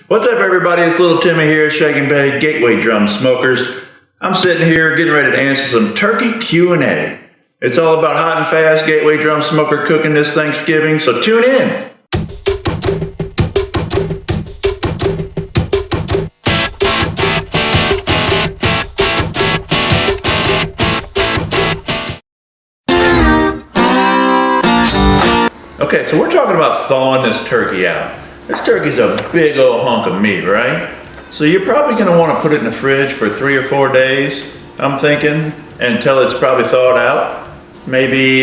What's up, everybody? It's Little Timmy here, Shaking Bay Gateway Drum Smokers. I'm sitting here getting ready to answer some turkey Q&A. It's all about hot and fast Gateway Drum Smoker cooking this Thanksgiving, so tune in. Okay, so we're talking about thawing this turkey out. This turkey's a big old hunk of meat, right? So you're probably gonna wanna put it in the fridge for 3 or 4 days, I'm thinking, until it's probably thawed out. Maybe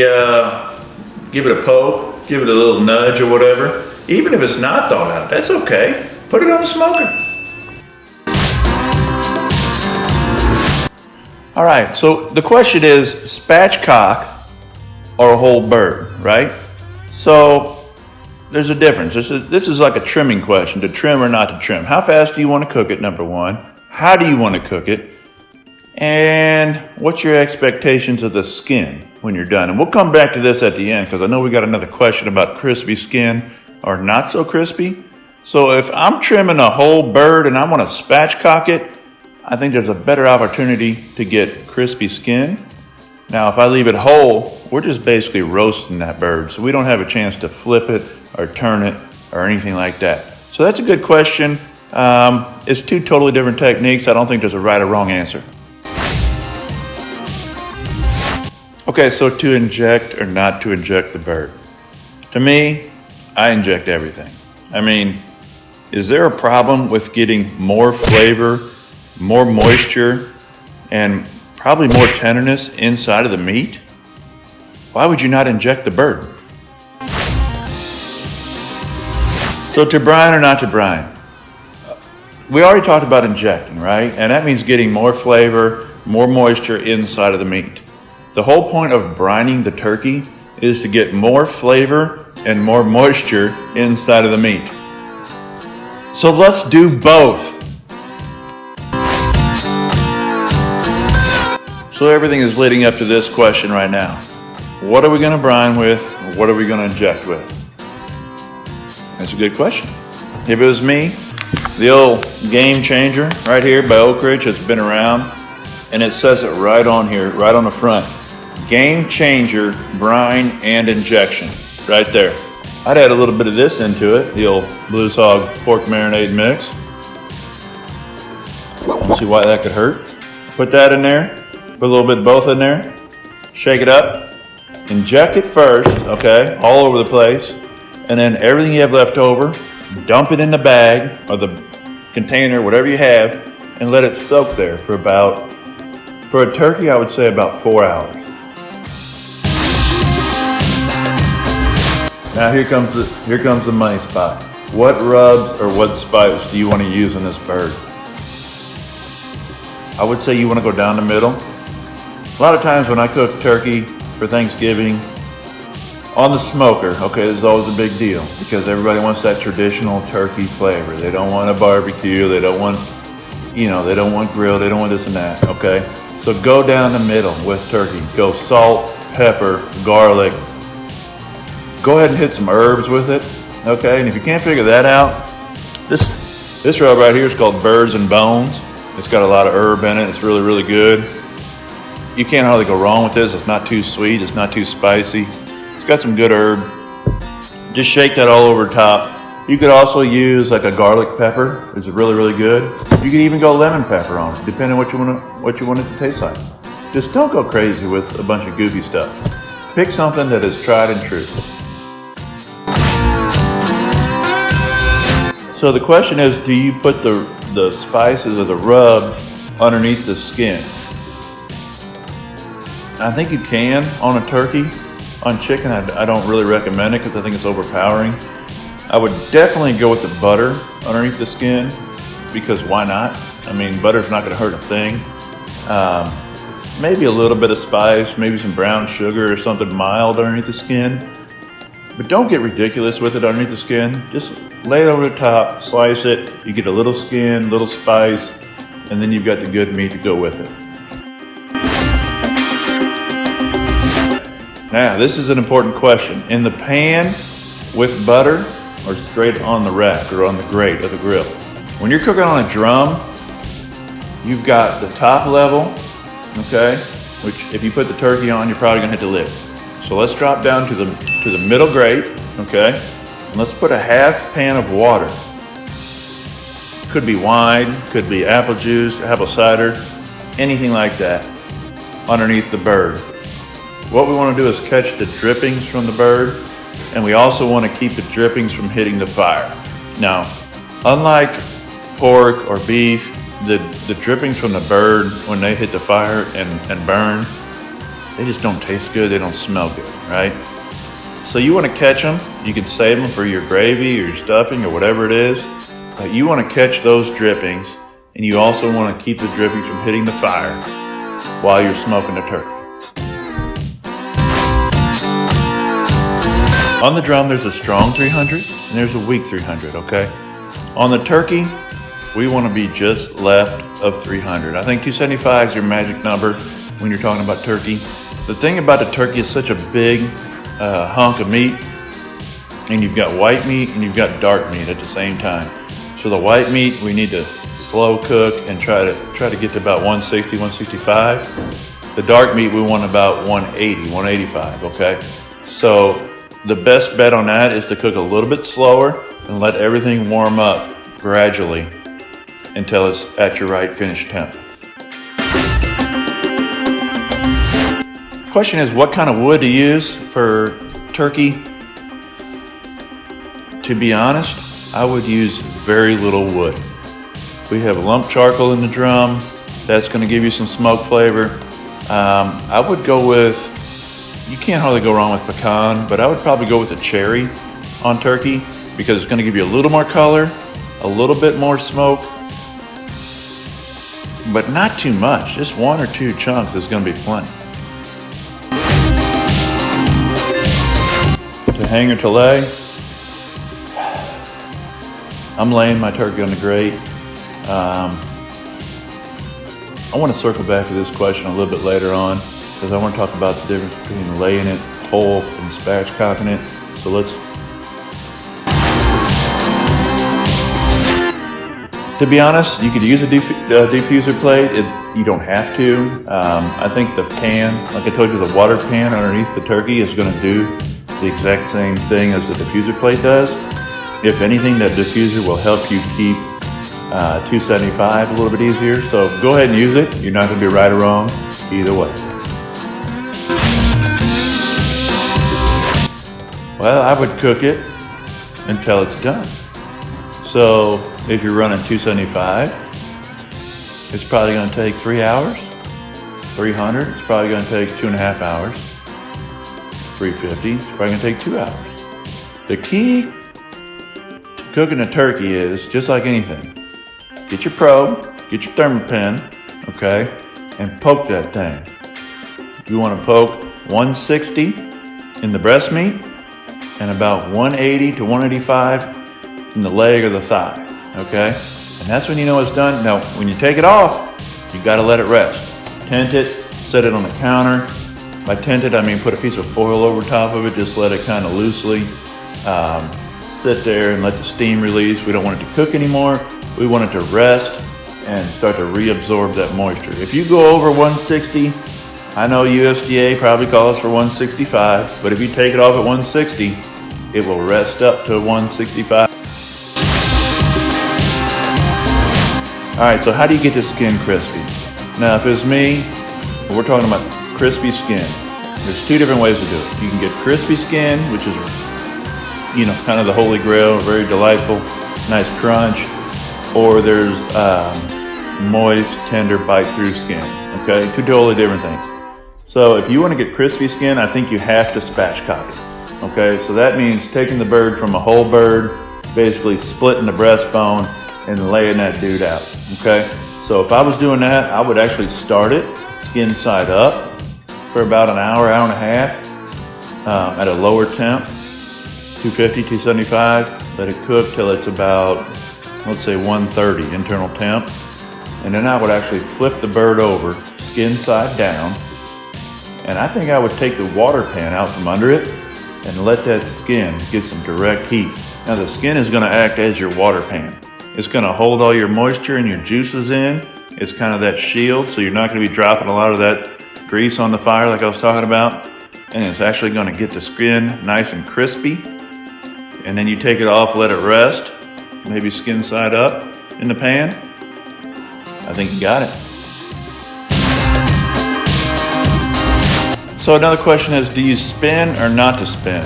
give it a poke, give it a little nudge or whatever. Even if it's not thawed out, that's okay. Put it on the smoker. All right, so the question is spatchcock or a whole bird, right? So there's a difference. This is like a trimming question, to trim or not to trim. How fast do you want to cook it, number one? How do you want to cook it? And what's your expectations of the skin when you're done? And we'll come back to this at the end because I know we got another question about crispy skin or not so crispy. So if I'm trimming a whole bird and I want to spatchcock it, I think there's a better opportunity to get crispy skin. Now, if I leave it whole, we're just basically roasting that bird. So we don't have a chance to flip it or turn it or anything like that. So that's a good question. It's two totally different techniques. I don't think there's a right or wrong answer. Okay, so to inject or not to inject the bird. To me, I inject everything. I mean, is there a problem with getting more flavor, more moisture, and probably more tenderness inside of the meat? Why would you not inject the bird? So to brine or not to brine? We already talked about injecting, right? And that means getting more flavor, more moisture inside of the meat. The whole point of brining the turkey is to get more flavor and more moisture inside of the meat. So let's do both. So everything is leading up to this question right now. What are we gonna brine with? What are we gonna inject with? That's a good question. If it was me, the old Game Changer right here by Oak Ridge has been around, and it says it right on here, right on the front. Game Changer, brine and injection, right there. I'd add a little bit of this into it, the old Blues Hog pork marinade mix. Don't see why that could hurt. Put that in there. Put a little bit of both in there, shake it up, inject it first, okay, all over the place, and then everything you have left over, dump it in the bag or the container, whatever you have, and let it soak there for a turkey, I would say about 4 hours. Now here comes the money spot. What rubs or what spice do you want to use in this bird? I would say you want to go down the middle. A lot of times when I cook turkey for Thanksgiving on the smoker, okay, this is always a big deal because everybody wants that traditional turkey flavor. They don't want a barbecue, they don't want grill, they don't want this and that, okay? So go down the middle with turkey. Go salt, pepper, garlic. Go ahead and hit some herbs with it, okay? And if you can't figure that out, this rub right here is called Birds and Bones. It's got a lot of herb in it, it's really, really good. You can't hardly go wrong with this. It's not too sweet, it's not too spicy. It's got some good herb. Just shake that all over top. You could also use like a garlic pepper. It's really, really good. You could even go lemon pepper on it, depending on what you want it to taste like. Just don't go crazy with a bunch of goofy stuff. Pick something that is tried and true. So the question is, do you put the spices or the rub underneath the skin? I think you can on a turkey. On chicken, I don't really recommend it because I think it's overpowering. I would definitely go with the butter underneath the skin because why not? I mean, butter's not gonna hurt a thing. Maybe a little bit of spice, maybe some brown sugar or something mild underneath the skin. But don't get ridiculous with it underneath the skin. Just lay it over the top, slice it. You get a little skin, little spice, and then you've got the good meat to go with it. Now, this is an important question. In the pan with butter or straight on the rack or on the grate of the grill. When you're cooking on a drum, you've got the top level, okay, which if you put the turkey on, you're probably gonna hit the lid. So let's drop down to the middle grate, okay, and let's put a half pan of water. Could be wine, could be apple juice, apple cider, anything like that, underneath the bird. What we want to do is catch the drippings from the bird, and we also want to keep the drippings from hitting the fire. Now, unlike pork or beef, the drippings from the bird, when they hit the fire and burn, they just don't taste good, they don't smell good, right? So you want to catch them. You can save them for your gravy or your stuffing or whatever it is. But you want to catch those drippings, and you also want to keep the drippings from hitting the fire while you're smoking the turkey. On the drum, there's a strong 300 and there's a weak 300, okay? On the turkey, we want to be just left of 300. I think 275 is your magic number when you're talking about turkey. The thing about the turkey is such a big hunk of meat, and you've got white meat and you've got dark meat at the same time. So the white meat, we need to slow cook and try to get to about 160, 165. The dark meat, we want about 180, 185, okay? So the best bet on that is to cook a little bit slower and let everything warm up gradually until it's at your right finish temp. Question is, what kind of wood to use for turkey? To be honest, I would use very little wood. We have lump charcoal in the drum. That's going to give you some smoke flavor. I would go with, you can't hardly go wrong with pecan, but I would probably go with a cherry on turkey because it's going to give you a little more color, a little bit more smoke, but not too much. Just one or two chunks is going to be plenty. To hang or to lay, I'm laying my turkey on the grate. I want to circle back to this question a little bit later on because I want to talk about the difference between laying it whole and spatchcocking it. So let's. To be honest, you could use a diffuser plate. You don't have to. I think the pan, like I told you, the water pan underneath the turkey is going to do the exact same thing as the diffuser plate does. If anything, that diffuser will help you keep 275 a little bit easier. So go ahead and use it. You're not going to be right or wrong either way. Well, I would cook it until it's done. So if you're running 275, it's probably going to take 3 hours. 300, it's probably going to take 2.5 hours. 350, it's probably going to take 2 hours. The key to cooking a turkey is, just like anything, get your probe, get your thermopen, okay, and poke that thing. You want to poke 160 in the breast meat and about 180 to 185 in the leg or the thigh, okay? And that's when you know it's done. Now, when you take it off, you got to let it rest. Tent it, set it on the counter. By tent it, I mean put a piece of foil over top of it, just let it kind of loosely sit there and let the steam release. We don't want it to cook anymore. We want it to rest and start to reabsorb that moisture. If you go over 160, I know USDA probably calls for 165, but if you take it off at 160, it will rest up to 165. All right, so how do you get the skin crispy? Now, if it's me, we're talking about crispy skin. There's two different ways to do it. You can get crispy skin, which is, you know, kind of the holy grail, very delightful, nice crunch. Or there's moist, tender, bite-through skin, okay? Two totally different things. So if you want to get crispy skin, I think you have to spatchcock it, okay? So that means taking the bird from a whole bird, basically splitting the breastbone and laying that dude out, okay? So if I was doing that, I would actually start it skin side up for about an hour, hour and a half at a lower temp, 250, 275. Let it cook till it's about, let's say 130 internal temp. And then I would actually flip the bird over, skin side down. And I think I would take the water pan out from under it and let that skin get some direct heat. Now the skin is gonna act as your water pan. It's gonna hold all your moisture and your juices in. It's kind of that shield, so you're not gonna be dropping a lot of that grease on the fire like I was talking about. And it's actually gonna get the skin nice and crispy. And then you take it off, let it rest, maybe skin side up in the pan. I think you got it. So another question is, do you spin or not to spin?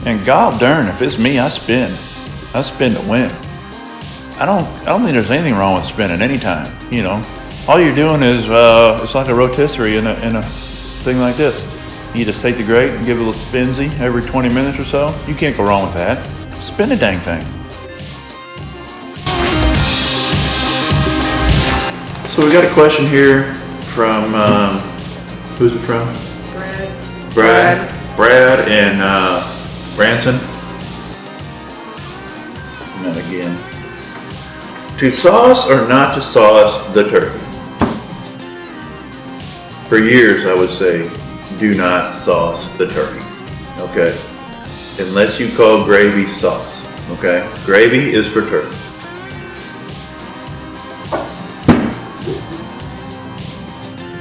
And god darn, if it's me, I spin. I spin to win. I don't think there's anything wrong with spinning anytime, you know. All you're doing is, it's like a rotisserie in a thing like this. You just take the grate and give it a little spinsy every 20 minutes or so. You can't go wrong with that. Spin the dang thing. So we got a question here from, who's it from? Brad and Branson. And then again. To sauce or not to sauce the turkey? For years I would say, do not sauce the turkey, okay? Unless you call gravy sauce, okay? Gravy is for turkey.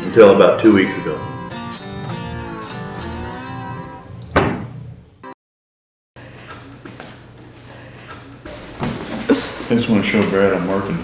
Until about 2 weeks ago. I just want to show Brad I'm working.